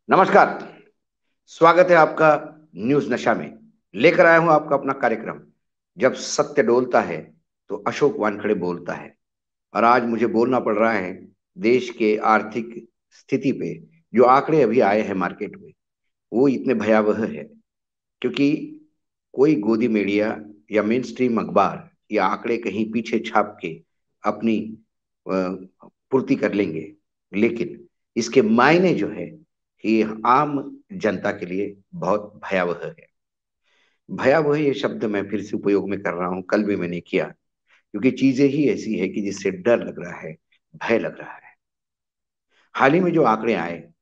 नमस्कार। स्वागत है आपका न्यूज नशा में। लेकर आया हूं आपका अपना कार्यक्रम। जब सत्य डोलता है तो अशोक वानखड़े बोलता है। और आज मुझे बोलना पड़ रहा है देश के आर्थिक स्थिति पे। जो आंकड़े अभी आए हैं मार्केट में वो इतने भयावह है, क्योंकि कोई गोदी मीडिया या मेन स्ट्रीम अखबार या आंकड़े कहीं पीछे छाप के अपनी पूर्ति कर लेंगे, लेकिन इसके मायने जो है ये आम जनता के लिए बहुत भयावह है। भयावह ये शब्द मैं फिर से उपयोग में कर रहा हूं, कल भी मैंने किया, क्योंकि चीजें ही ऐसी है कि जिससे डर लग रहा है, भय लग रहा है। हाल ही में जो आंकड़े आए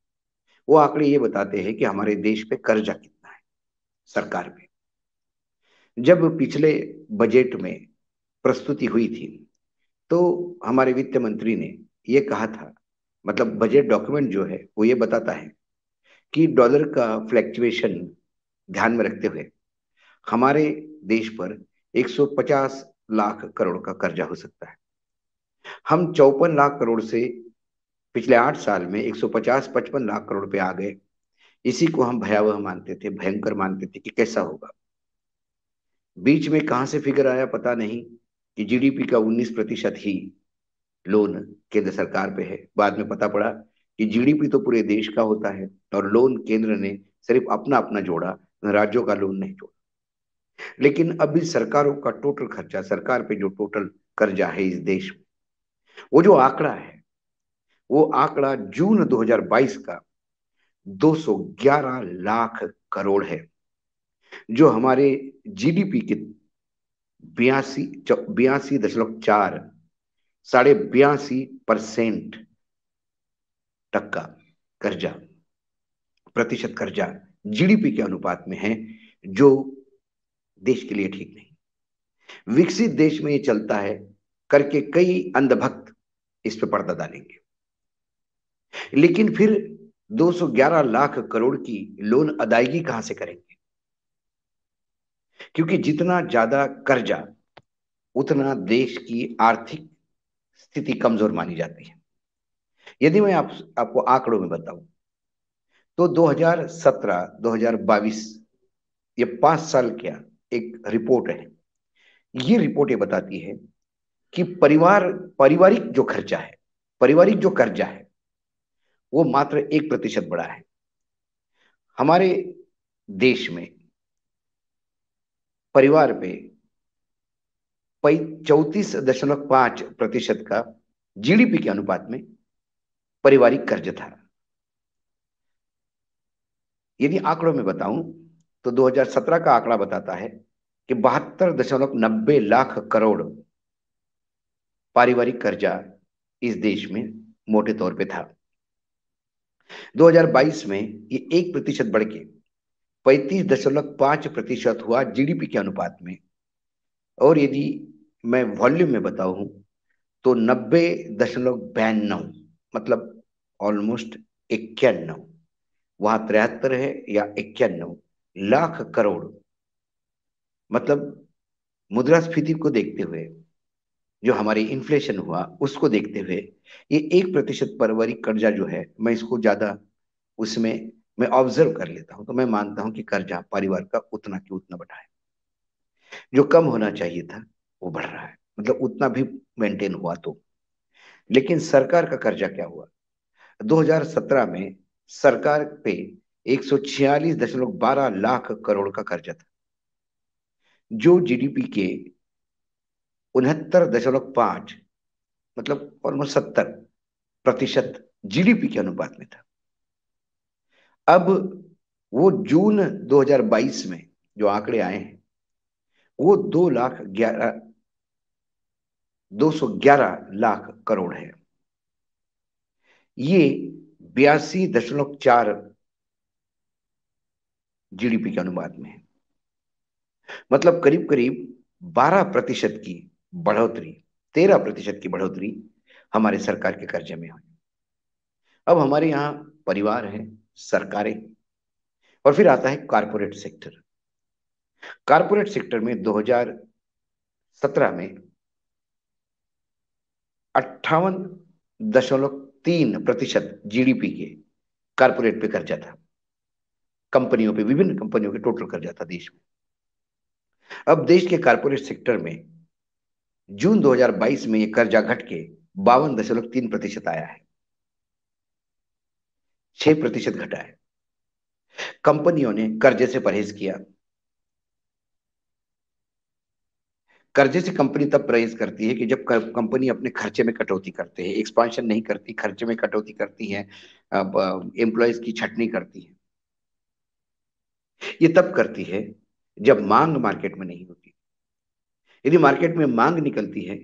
वो आंकड़े ये बताते हैं कि हमारे देश पे कर्जा कितना है सरकार पे। जब पिछले बजट में प्रस्तुति हुई थी तो हमारे वित्त मंत्री ने ये कहा था, मतलब बजट डॉक्यूमेंट जो है वो ये बताता है कि डॉलर का फ्लैक्चुएशन ध्यान में रखते हुए हमारे देश पर 150 लाख करोड़ का कर्जा हो सकता है। हम 54 लाख करोड़ से पिछले 8 साल में 150-55 लाख करोड़ पे आ गए। इसी को हम भयावह मानते थे, भयंकर मानते थे कि कैसा होगा। बीच में कहां से फिगर आया पता नहीं कि जीडीपी का 19% ही लोन केंद्र सरकार पे है। बाद में पता पड़ा कि जीडीपी तो पूरे देश का होता है और लोन केंद्र ने सिर्फ अपना अपना जोड़ा, राज्यों का लोन नहीं जोड़ा। लेकिन अभी सरकारों का टोटल खर्चा, सरकार पे जो टोटल कर्जा है इस देश में, वो जो आंकड़ा है वो आंकड़ा जून 2022 का 211 लाख करोड़ है, जो हमारे जीडीपी के 82.4, 82.5% तक का कर्जा, प्रतिशत कर्जा जीडीपी के अनुपात में है, जो देश के लिए ठीक नहीं। विकसित देश में ये चलता है करके कई अंधभक्त इस पे पर्दा डालेंगे, लेकिन फिर 211 लाख करोड़ की लोन अदायगी कहां से करेंगे? क्योंकि जितना ज्यादा कर्जा उतना देश की आर्थिक स्थिति कमजोर मानी जाती है। यदि मैं आपको आंकड़ों में बताऊं तो 2017 2022 ये 5 साल क्या एक रिपोर्ट है। ये रिपोर्ट ये बताती है कि पारिवारिक जो खर्चा है, पारिवारिक जो कर्जा है, वो मात्र 1% बढ़ा है। हमारे देश में परिवार पे 34.5% का जीडीपी के अनुपात में पारिवारिक कर्ज था। यदि आंकड़ों में बताऊं तो 2017 का आंकड़ा बताता है कि 72.90 लाख करोड़ पारिवारिक कर्जा इस देश में मोटे तौर पे था। 2022 में ये 1% बढ़ के 35.5% हुआ जीडीपी के अनुपात में। और यदि मैं वॉल्यूम में बताऊं तो 90.92, मतलब ऑलमोस्ट 91, वहां 73 है या 91 लाख करोड़। मतलब मुद्रास्फीति को देखते हुए, जो हमारी इन्फ्लेशन हुआ उसको देखते हुए, ये 1% पारिवारिक कर्जा जो है, मैं इसको ज्यादा उसमें मैं ऑब्जर्व कर लेता हूं तो मैं मानता हूं कि कर्जा परिवार का उतना की उतना बढ़ा है। जो कम होना चाहिए था वो बढ़ रहा है, मतलब उतना भी मेंटेन हुआ तो। लेकिन सरकार का कर्जा क्या हुआ? 2017 में सरकार पे 146.12 लाख करोड़ का कर्जा था, जो जीडीपी के 69.5, मतलब ऑलमोस्ट 70% जीडीपी के अनुपात में था। अब वो जून 2022 में जो आंकड़े आए हैं वो 211 लाख करोड़ है। ये 82.4 जीडीपी के अनुपात में है। मतलब करीब करीब 12% की बढ़ोतरी, 13% की बढ़ोतरी हमारे सरकार के कर्जे में हुई। अब हमारे यहाँ परिवार है, सरकारें, और फिर आता है कारपोरेट सेक्टर। कारपोरेट सेक्टर में 2017 में 58.3% जीडीपी के कारपोरेट पे कर्जा था, कंपनियों पे, विभिन्न कंपनियों पे टोटल कर्जा था देश में। अब देश के कारपोरेट सेक्टर में जून 2022 में ये कर्जा घट के 52.3% आया है, 6% घटा है। कंपनियों ने कर्जे से परहेज किया। कर्जे से कंपनी तब परहेज करती है कि जब कंपनी अपने खर्चे में कटौती करते हैं, एक्सपांशन नहीं करती, खर्चे में कटौती करती है, अब एम्प्लॉयज की छटनी करती है। ये तब करती है जब मांग मार्केट में नहीं होती। यदि मार्केट में मांग निकलती है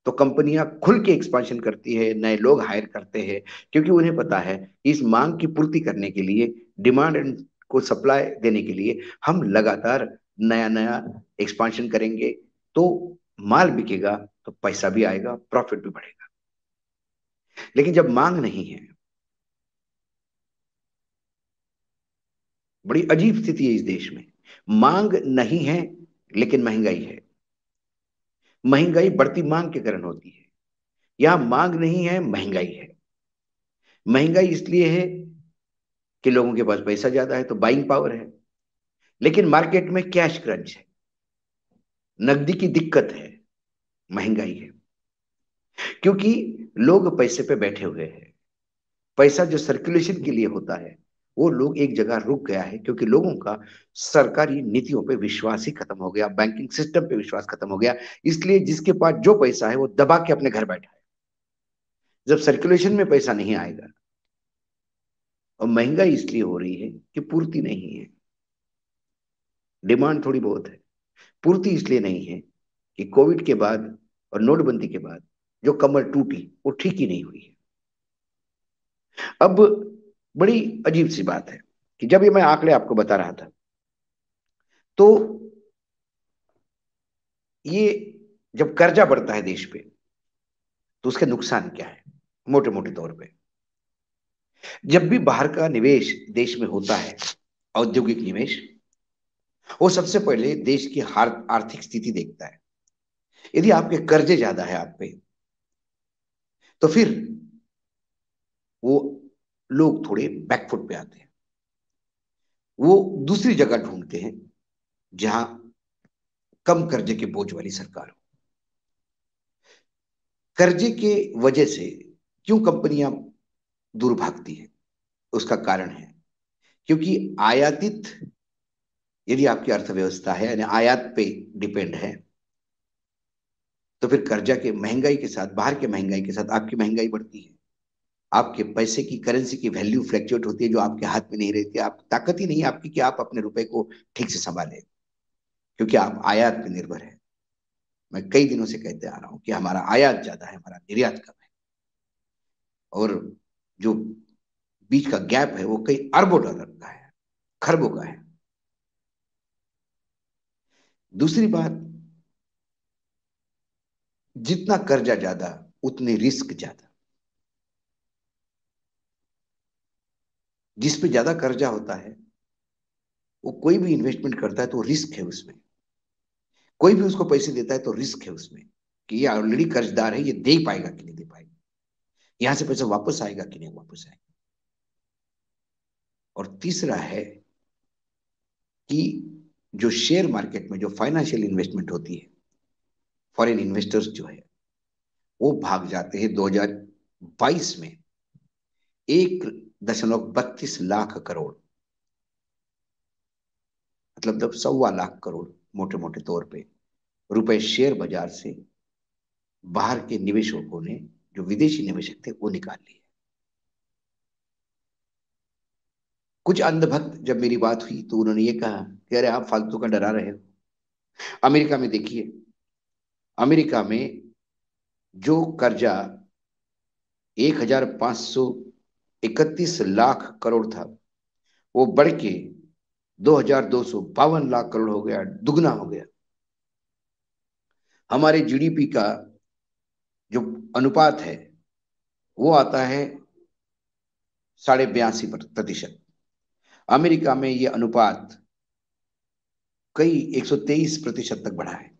तो कंपनियां खुल के एक्सपांशन करती है, नए लोग हायर करते हैं, क्योंकि उन्हें पता है इस मांग की पूर्ति करने के लिए, डिमांड को सप्लाई देने के लिए हम लगातार नया नया एक्सपांशन करेंगे, तो माल बिकेगा तो पैसा भी आएगा, प्रॉफिट भी बढ़ेगा। लेकिन जब मांग नहीं है, बड़ी अजीब स्थिति है इस देश में। मांग नहीं है लेकिन महंगाई है। महंगाई बढ़ती मांग के कारण होती है। यहां मांग नहीं है, महंगाई है। महंगाई इसलिए है कि लोगों के पास पैसा ज्यादा है तो बाइंग पावर है, लेकिन मार्केट में कैश क्रंच है, नकदी की दिक्कत है, महंगाई है। क्योंकि लोग पैसे पे बैठे हुए हैं। पैसा जो सर्कुलेशन के लिए होता है वो लोग एक जगह रुक गया है, क्योंकि लोगों का सरकारी नीतियों पे विश्वास ही खत्म हो गया, बैंकिंग सिस्टम पे विश्वास खत्म हो गया। इसलिए जिसके पास जो पैसा है वो दबा के अपने घर बैठा है। जब सर्कुलेशन में पैसा नहीं आएगा, और महंगाई इसलिए हो रही है कि पूर्ति नहीं है, डिमांड थोड़ी बहुत है। पूर्ति इसलिए नहीं है कि कोविड के बाद और नोटबंदी के बाद जो कमर टूटी वो ठीक ही नहीं हुई है। अब बड़ी अजीब सी बात है कि जब ये मैं आंकड़े आपको बता रहा था, तो ये जब कर्जा बढ़ता है देश पे तो उसके नुकसान क्या है, मोटे मोटे तौर पे। जब भी बाहर का निवेश देश में होता है, औद्योगिक निवेश, वो सबसे पहले देश की आर्थिक स्थिति देखता है। यदि आपके कर्जे ज्यादा है आप पे, तो फिर वो लोग थोड़े बैकफुट पे आते हैं। वो दूसरी जगह ढूंढते हैं जहां कम कर्जे के बोझ वाली सरकार हो। कर्जे के वजह से क्यों कंपनियां दूर भागती है, उसका कारण है क्योंकि आयातित, यदि आपकी अर्थव्यवस्था है यानी आयात पे डिपेंड है, तो फिर कर्जा के महंगाई के साथ, बाहर के महंगाई के साथ आपकी महंगाई बढ़ती है। आपके पैसे की, करेंसी की वैल्यू फ्लैक्चुएट होती है, जो आपके हाथ में नहीं रहती। आप, ताकत ही नहीं है आपकी कि आप अपने रुपए को ठीक से संभालें, क्योंकि आप आयात पे निर्भर है। मैं कई दिनों से कहते आ रहा हूं कि हमारा आयात ज्यादा है, हमारा निर्यात कम है। और जो बीच का गैप है वो कई अरबों डॉलर का है, खरबों का है। दूसरी बात, जितना कर्जा ज्यादा उतने रिस्क ज्यादा। जिस पे ज्यादा कर्जा होता है वो कोई भी इन्वेस्टमेंट करता है तो रिस्क है उसमें। कोई भी उसको पैसे देता है तो रिस्क है उसमें कि ये ऑलरेडी कर्जदार है, ये दे पाएगा कि नहीं दे पाएगा, यहां से पैसा वापस आएगा कि नहीं वापस आएगा। और तीसरा है कि जो शेयर मार्केट में जो फाइनेंशियल इन्वेस्टमेंट होती है, फॉरेन इन्वेस्टर्स जो है वो भाग जाते हैं 2022 में 1.32 लाख करोड़, मतलब जब 1.25 लाख करोड़ मोटे मोटे तौर पे रुपए शेयर बाजार से बाहर के निवेशकों ने, जो विदेशी निवेशक थे, वो निकाल लिए। कुछ अंधभक्त जब मेरी बात हुई तो उन्होंने ये कहा कि अरे आप फालतू का डरा रहे हो। अमेरिका में देखिए, अमेरिका में जो कर्जा 1,531 लाख करोड़ था, वो बढ़ के 2,252 लाख करोड़ हो गया, दुगना हो गया। हमारे जीडीपी का जो अनुपात है वो आता है 82.5%। अमेरिका में ये अनुपात कई 123% तक बढ़ा है।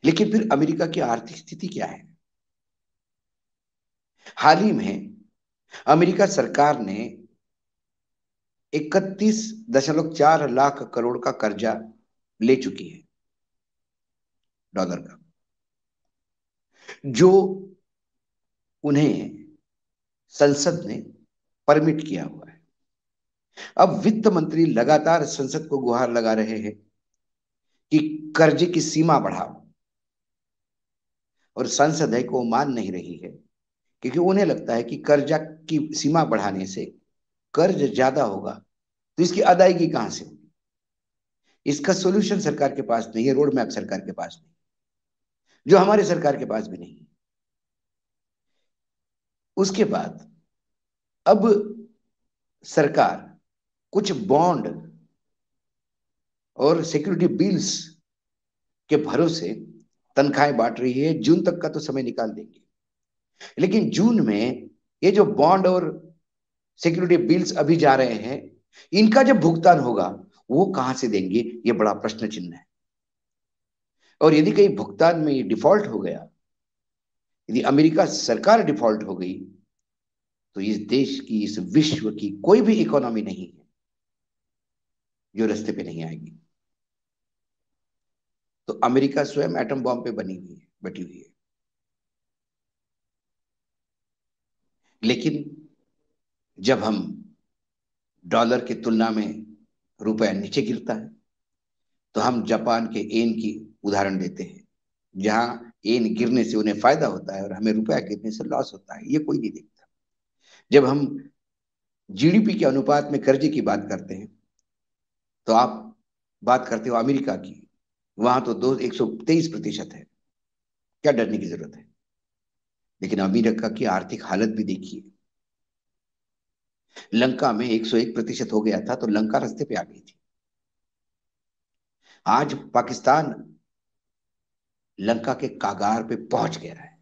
लेकिन फिर अमेरिका की आर्थिक स्थिति क्या है? हाल ही में अमेरिका सरकार ने 31.4 लाख करोड़ का कर्जा ले चुकी है, डॉलर का, जो उन्हें संसद ने परमिट किया हुआ है। अब वित्त मंत्री लगातार संसद को गुहार लगा रहे हैं कि कर्जे की सीमा बढ़ाओ, और संसद है को मान नहीं रही है, क्योंकि उन्हें लगता है कि कर्जा की सीमा बढ़ाने से कर्ज ज्यादा होगा तो इसकी अदायगी कहां से होगी। इसका सोल्यूशन सरकार के पास नहीं है, रोड मैप सरकार के पास नहीं, जो हमारे सरकार के पास भी नहीं है। उसके बाद अब सरकार कुछ बॉन्ड और सिक्योरिटी बिल्स के भरोसे तनख्वाहें बांट रही है। जून तक का तो समय निकाल देंगे, लेकिन जून में ये जो बॉन्ड और सिक्योरिटी बिल्स अभी जा रहे हैं, इनका जब भुगतान होगा वो कहां से देंगे, ये बड़ा प्रश्न चिन्ह है। और यदि कहीं भुगतान में डिफॉल्ट हो गया, यदि अमेरिका सरकार डिफॉल्ट हो गई, तो इस देश की, इस विश्व की कोई भी इकोनॉमी नहीं है जो रास्ते पे नहीं आएगी। तो अमेरिका स्वयं एटम बॉम्ब पे बैठी हुई है। लेकिन जब हम डॉलर की तुलना में रुपया नीचे गिरता है, तो हम जापान के येन की उदाहरण देते हैं, जहां येन गिरने से उन्हें फायदा होता है और हमें रुपया गिरने से लॉस होता है। ये कोई नहीं देखता। जब हम जीडीपी के अनुपात में कर्जे की बात करते हैं, तो आप बात करते हो अमेरिका की, वहां तो 123% है। क्या डरने की जरूरत है। लेकिन अमेरिका की आर्थिक हालत भी देखिए। लंका में 101% हो गया था तो लंका रास्ते पे आ गई थी। आज पाकिस्तान लंका के कागार पे पहुंच गया है।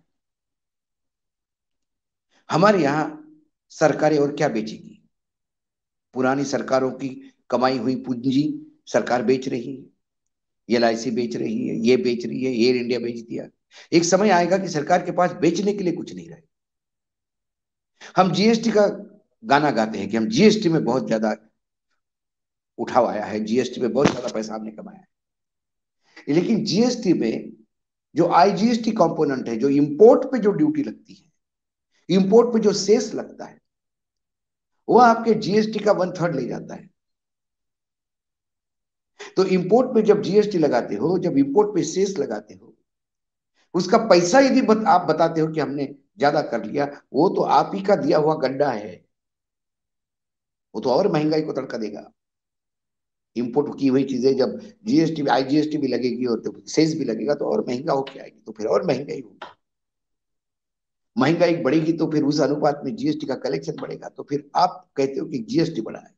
हमारे यहां सरकारें और क्या बेचेगी। पुरानी सरकारों की कमाई हुई पूंजी सरकार बेच रही है, एलआईसी बेच रही है, ये बेच रही है, एयर इंडिया बेच दिया। एक समय आएगा कि सरकार के पास बेचने के लिए कुछ नहीं रहेगा। हम जीएसटी का गाना गाते हैं कि हम जीएसटी में बहुत ज्यादा उठाव आया है, जीएसटी में बहुत ज्यादा पैसा हमने कमाया है। लेकिन जीएसटी में जो आईजीएसटी कंपोनेंट है, जो इंपोर्ट पे जो ड्यूटी लगती है, इंपोर्ट पे जो सेस लगता है, वह आपके जीएसटी का 1/3 ले जाता है। तो इंपोर्ट पे जब जीएसटी लगाते हो, जब इंपोर्ट पे सेस लगाते हो, उसका पैसा यदि आप बताते हो कि हमने ज्यादा कर लिया, वो तो आप ही का दिया हुआ गड्ढा है। वो तो और महंगाई को तड़का देगा। इंपोर्ट की हुई चीजें जब जीएसटी आईजीएसटी भी लगेगी और तो सेस भी लगेगा, तो और महंगा होके आएगी, तो फिर और महंगाई होगी। महंगाई बढ़ेगी तो फिर उस अनुपात में जीएसटी का कलेक्शन बढ़ेगा, तो फिर आप कहते हो कि जीएसटी बढ़ा है।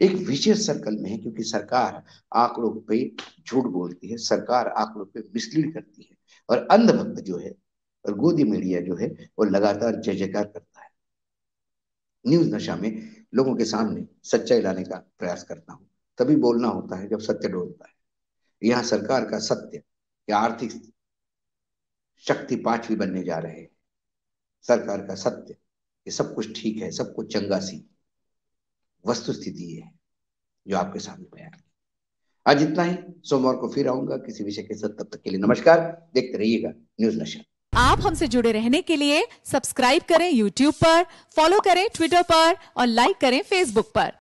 एक विशेष सर्कल में है, क्योंकि सरकार आंकड़ों पे झूठ बोलती है, सरकार आंकड़ों पे मिसलीड करती है, और अंधभक्त जो है और गोदी मीडिया जो है वो लगातार जय जयकार करता है। न्यूज नशा में लोगों के सामने सच्चाई लाने का प्रयास करता हूं। तभी बोलना होता है जब सत्य डोलता है। यहाँ सरकार का सत्य या आर्थिक शक्ति पांचवी बनने जा रहे हैं। सरकार का सत्य ये सब कुछ ठीक है, सब कुछ चंगा सी वस्तु स्थिति है जो आपके सामने बयान की। आज इतना ही। सोमवार को फिर आऊंगा किसी विषय के साथ। तब तक के लिए नमस्कार। देखते रहिएगा न्यूज नशा। आप हमसे जुड़े रहने के लिए सब्सक्राइब करें YouTube पर, फॉलो करें ट्विटर पर और लाइक करें Facebook पर।